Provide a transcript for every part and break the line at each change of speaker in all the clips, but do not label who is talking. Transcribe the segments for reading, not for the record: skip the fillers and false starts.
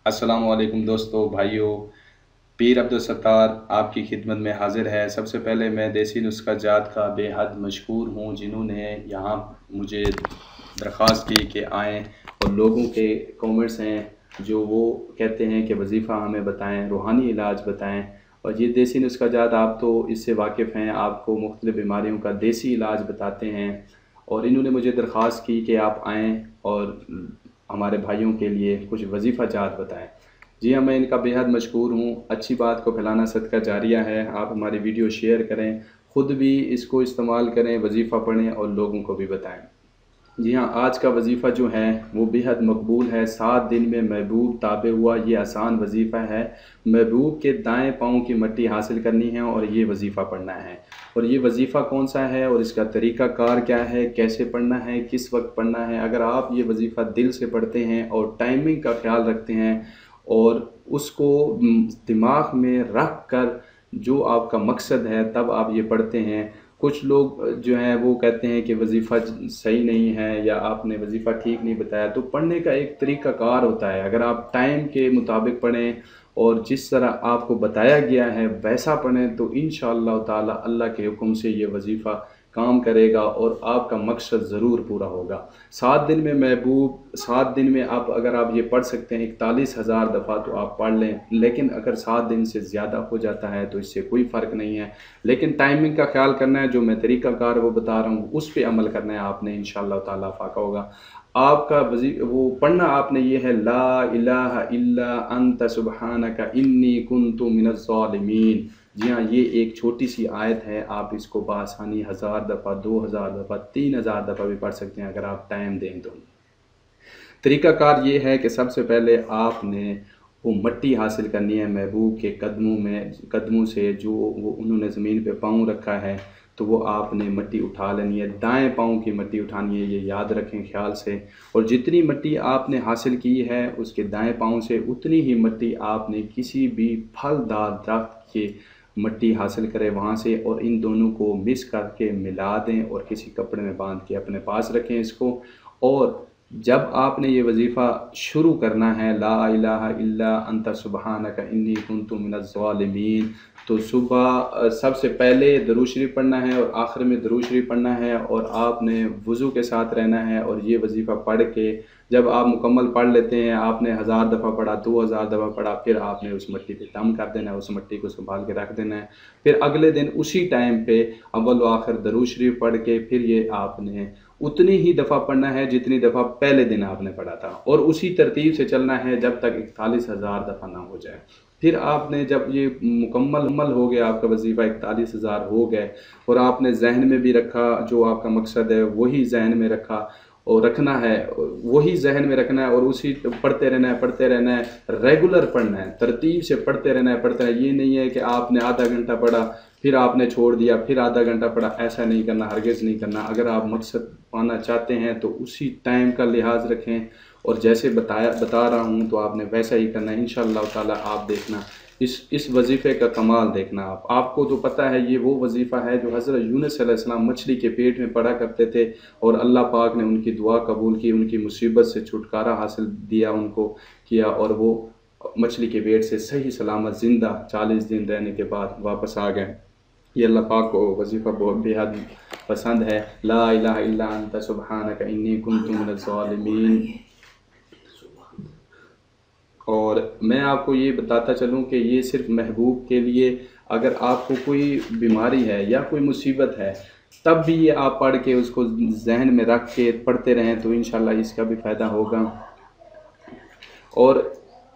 अस्सलाम वालेकुम दोस्तों भाइयों। पीर अब्दुल सत्तार आपकी खिदमत में हाजिर है। सबसे पहले मैं देसी नुस्खा जात का बेहद मशहूर हूँ जिन्होंने यहाँ मुझे दरख्वास्त की कि आएँ, और लोगों के कमेंट्स हैं जो वो कहते हैं कि वजीफ़ा हमें बताएं, रूहानी इलाज बताएं। और ये देसी नुस्खा जात आप तो इससे वाकिफ़ हैं, आपको मुख्तलिफ़ बीमारियों का देसी इलाज बताते हैं। और इन्होंने मुझे दरख्वास्त की कि आप आएँ और हमारे भाइयों के लिए कुछ वजीफ़ा जात बताएं। जी हाँ, मैं इनका बेहद मशहूर हूँ। अच्छी बात को फैलाना सदका जारिया है। आप हमारी वीडियो शेयर करें, ख़ुद भी इसको इस्तेमाल करें, वजीफ़ा पढ़ें और लोगों को भी बताएं। जी हाँ, आज का वजीफ़ा जो है वो बेहद मकबूल है। 7 दिन में महबूब ताबे हुआ, ये आसान वजीफ़ा है। महबूब के दाएं पाँव की मट्टी हासिल करनी है और ये वजीफ़ा पढ़ना है। और ये वजीफ़ा कौन सा है और इसका तरीक़ा कार क्या है, कैसे पढ़ना है, किस वक्त पढ़ना है। अगर आप ये वजीफ़ा दिल से पढ़ते हैं और टाइमिंग का ख्याल रखते हैं और उसको दिमाग में रख कर जो आपका मकसद है तब आप ये पढ़ते हैं। कुछ लोग जो हैं वो कहते हैं कि वजीफ़ा सही नहीं है या आपने वजीफ़ा ठीक नहीं बताया। तो पढ़ने का एक तरीक़ा कार होता है। अगर आप टाइम के मुताबिक पढ़ें और जिस तरह आपको बताया गया है वैसा पढ़ें तो इंशाअल्लाह ताला अल्लाह के हुक्म से ये वजीफ़ा काम करेगा और आपका मकसद ज़रूर पूरा होगा। 7 दिन में महबूब, 7 दिन में अगर आप ये पढ़ सकते हैं 41,000 दफ़ा तो आप पढ़ लें। लेकिन अगर 7 दिन से ज़्यादा हो जाता है तो इससे कोई फ़र्क नहीं है। लेकिन टाइमिंग का ख्याल करना है, जो मैं तरीक़ाकार वो बता रहा हूँ उस पे अमल करना है आपने, इंशाअल्लाह ताला फ़ाक़ा होगा। आपका वो पढ़ना आपने ये है, ला इलाहा इल्ला अंत सुब्हानका इन्नी कुन्तु मिनज़ ज़ालिमीन। जी हाँ, ये एक छोटी सी आयत है। आप इसको बआसानी 1000 दफ़ा, 2000 दफ़ा, 3000 दफ़ा भी पढ़ सकते हैं अगर आप टाइम दें तो। तरीक़ाकार ये है कि सबसे पहले आपने वो मट्टी हासिल करनी है महबूब के कदमों से, जो वो उन्होंने ज़मीन पे पाँव रखा है तो वो आपने मट्टी उठा लेनी है। दाएं पाँव की मट्टी उठानी है, ये याद रखें ख्याल से। और जितनी मट्टी आपने हासिल की है उसके दाएं पाँव से उतनी ही मट्टी आपने किसी भी फलदार दरख्त के मट्टी हासिल करें वहाँ से, और इन दोनों को मिक्स करके मिला दें और किसी कपड़े में बांध के अपने पास रखें इसको। और जब आपने ये वजीफ़ा शुरू करना है, ला इलाहा इल्ला अंता सुब्हानका इन्नी कुन्तु मिनज़ ज़ालिमीन, तो सुबह सबसे पहले दरूद शरीफ पढ़ना है और आखिर में दरूद शरीफ पढ़ना है। और आपने वज़ू के साथ रहना है और ये वजीफ़ा पढ़ के जब आप मुकम्मल पढ़ लेते हैं, आपने 1000 दफ़ा पढ़ा, 2000 दफ़ा पढ़ा, फिर आपने उस मट्टी पे दम कर देना है, उस मट्टी को संभाल के रख देना है। फिर अगले दिन उसी टाइम पे अव्वल व आखिर दरूद शरीफ पढ़ के फिर ये आपने उतनी ही दफ़ा पढ़ना है जितनी दफ़ा पहले दिन आपने पढ़ा था, और उसी तरतीब से चलना है जब तक 41,000 दफ़ा ना हो जाए। फिर आपने जब ये मुकम्मल हो गया, आपका वजीफ़ा 41,000 हो गए और आपने जहन में भी रखा जो आपका मकसद है वही जहन में रखा और रखना है, वही जहन में रखना है और उसी पढ़ते रहना है, रेगुलर पढ़ना है, तरतीब से पढ़ते रहना है। ये नहीं है कि आपने आधा घंटा पढ़ा फिर आपने छोड़ दिया, फिर आधा घंटा पढ़ा। ऐसा नहीं करना, हरगिज़ नहीं करना। अगर आप मकसद पाना चाहते हैं तो उसी टाइम का लिहाज रखें और जैसे बता रहा हूँ तो आपने वैसा ही करना है। इंशाअल्लाह ताला आप देखना इस वजीफ़े का कमाल देखना। आपको तो पता है ये वो वजीफ़ा है जो हज़रत यूनुस अलैहिस्सलाम मछली के पेट में पढ़ा करते थे और अल्लाह पाक ने उनकी दुआ कबूल की, उनकी मुसीबत से छुटकारा हासिल दिया उनको किया, और वो मछली के पेट से सही सलामत ज़िंदा 40 दिन रहने के बाद वापस आ गए। ये अल्लाह पाक को वजीफ़ा बहुत बेहद पसंद है। ला इलाहा इल्ला अंता सुब्हानका इन्नी कुन्तु मिनज़ ज़ालिमीन। और मैं आपको ये बताता चलूँ कि ये सिर्फ़ महबूब के लिए, अगर आपको कोई बीमारी है या कोई मुसीबत है तब भी ये आप पढ़ के उसको जहन में रख के पढ़ते रहें तो इंशाअल्लाह इसका भी फ़ायदा होगा। और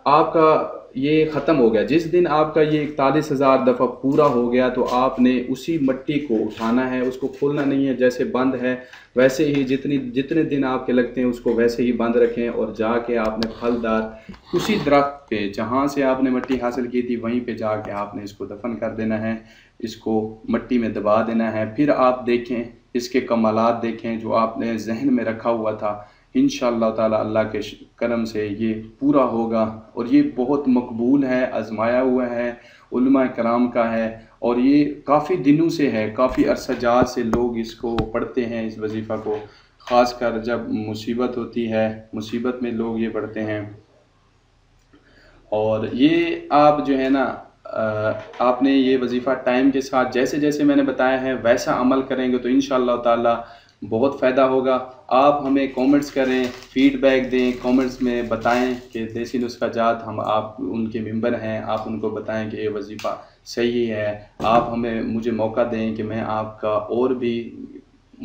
आपका ये ख़त्म हो गया, जिस दिन आपका ये 41,000 दफ़ा पूरा हो गया तो आपने उसी मट्टी को उठाना है, उसको खोलना नहीं है। जैसे बंद है वैसे ही जितने दिन आपके लगते हैं उसको वैसे ही बंद रखें और जाके आपने फलदार उसी दरख्त पे जहाँ से आपने मट्टी हासिल की थी वहीं पे जाके आपने इसको दफन कर देना है, इसको मट्टी में दबा देना है। फिर आप देखें इसके कमालात देखें जो आपने जहन में रखा हुआ था। इंशाअल्लाह ताला अल्लाह के करम से ये पूरा होगा और ये बहुत मकबूल है, आजमाया हुआ है, उलमा कराम का है और ये काफ़ी दिनों से है, काफ़ी अरसजात से लोग इसको पढ़ते हैं इस वजीफ़ा को। ख़ासकर जब मुसीबत होती है, मुसीबत में लोग ये पढ़ते हैं। اور یہ آپ جو ہے نا آپ نے یہ وظیفہ ٹائم کے ساتھ جیسے جیسے میں نے بتایا ہے ویسا عمل کریں گے تو انشاءاللہ تعالی بہت فائدہ ہوگا۔ آپ ہمیں کومنٹس کریں، فیڈ بیک دیں، کومنٹس میں بتائیں کہ دیسی نسخہ جات آپ ان کے ممبر ہیں، آپ ان کو بتائیں کہ یہ وظیفہ صحیح ہے۔ آپ مجھے موقع دیں کہ میں آپ کا اور بھی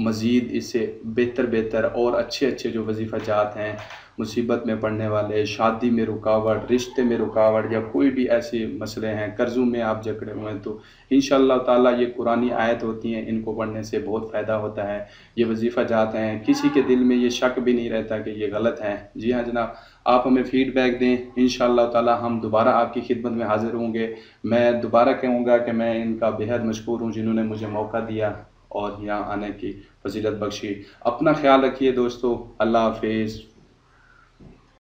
مزید اس سے بہتر اور اچھے جو وظیفہ جات ہیں، مصیبت میں پڑنے والے، شادی میں رکاوٹ، رشتے میں رکاوٹ، یا کوئی بھی ایسے مسئلے ہیں، قرضوں میں آپ جکڑے ہوئے ہیں، تو انشاءاللہ تعالیٰ یہ قرآنی آیت ہوتی ہیں، ان کو پڑھنے سے بہت فائدہ ہوتا ہے۔ یہ وظیفہ جات ہیں، کسی کے دل میں یہ شک بھی نہیں رہتا کہ یہ غلط ہیں۔ جی ہاں جناب، آپ ہمیں فیڈ بیک دیں، انشاءاللہ تعالیٰ ہم دوبارہ آپ کی خدمت میں حاضر ہوں گے۔ میں دوبارہ کہوں گا کہ میں ان کا بہت مشکور ہوں جنہوں نے مجھے موقع دیا اور یہاں آنے کی فضیلت بخشی۔ اپنا خیال رکھیے دوستو، اللہ حافظ۔